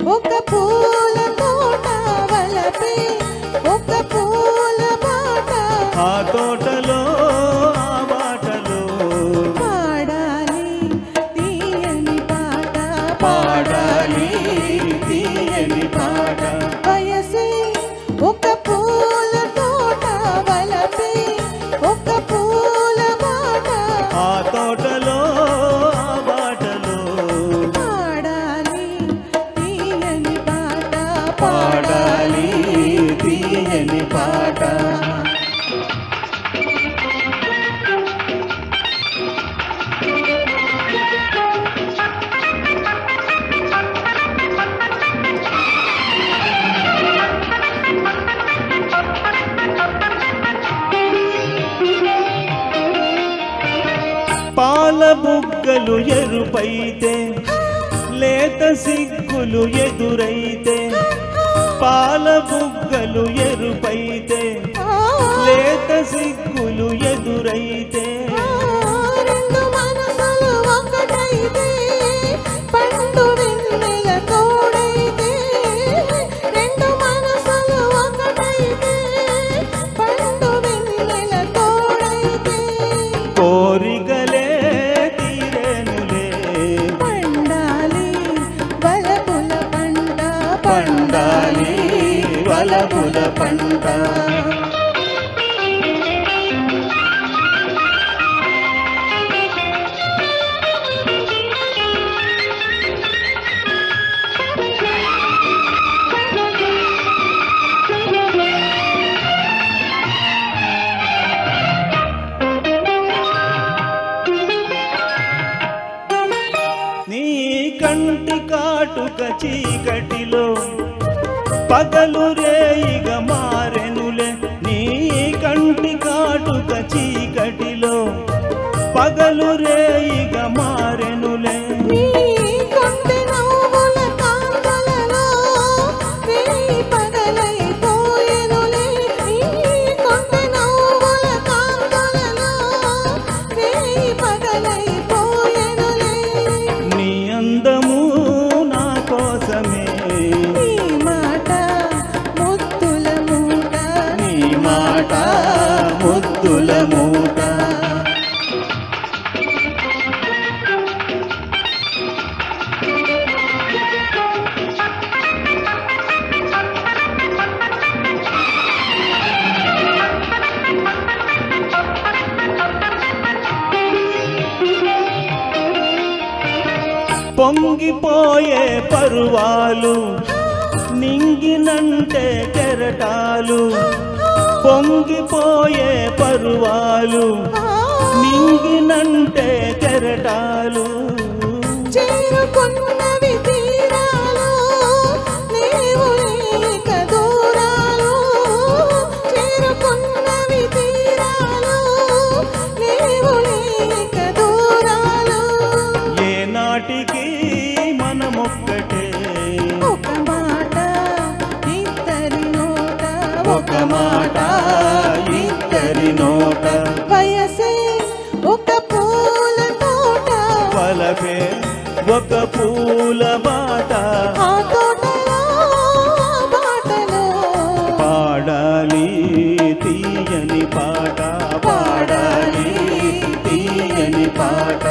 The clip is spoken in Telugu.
ఒక పూల తోట వలపే ఒక పూల బాట ఆ తోటలో ఆ బాటలో పాడాలి తీయని పాట పాడాలి తీయని పాట వయసే ఒక పూల తోట వలపే ఒక పూల బాట ఆ తోటలో ఆ బాటలో పాడాలి తీయని పాట పాల బుగ్గలు ఎరుపైతే లేత సిగ్గులు ఎదురైతే పాల బుగ్గలు ఎరుపైతే లేత సిగ్గులు ఎదురైతే రెండు మనసులు ఒకటైతే పండు వెన్నెల తోడైతే రెండు మనసులు ఒకటైతే పండు వెన్నెల తోడైతే కోరికలే తీరేనులే పండాలి వలపుల పంట పండాలి వలపుల పంట నీ కంటి కాటుక చీకటిలో పగలు రేయిగా మారెనులే నీ కంటి కాటుక చీకటిలో పగలు రేయిగా మారెనులే నీ కొంటె నవ్వుల కాంతలలో వేయి పగలైపోయెనులే నీ కొంటె నవ్వుల కాంతలలో వేయి పగలైపోయెనులే నీ అందము నా కోసమే నీ మాట ముద్దుల మూట నీ మాట ముద్దుల మూట పొంగిపోయే పరువాలు నింగినంటే కెరటాలు పొంగిపోయే పరువాలు నింగినంటే కెరటాలు చేరుకున్నవి తీరాలు నీవు లేక దూరాలు చేరుకున్నవి తీరాలు నీవు లేక దూరాలు ఏనాటికి మనమొక్కటే ఒక మాట ఇద్దరి నోట ఒక మాట ఇద్దరి నోట వయసే ఒక పూల తోట వలపే ఒక పూల బాట ఆ తోటలో బాటలో పాడాలి తీయని పాట పాడాలి తీయని పాట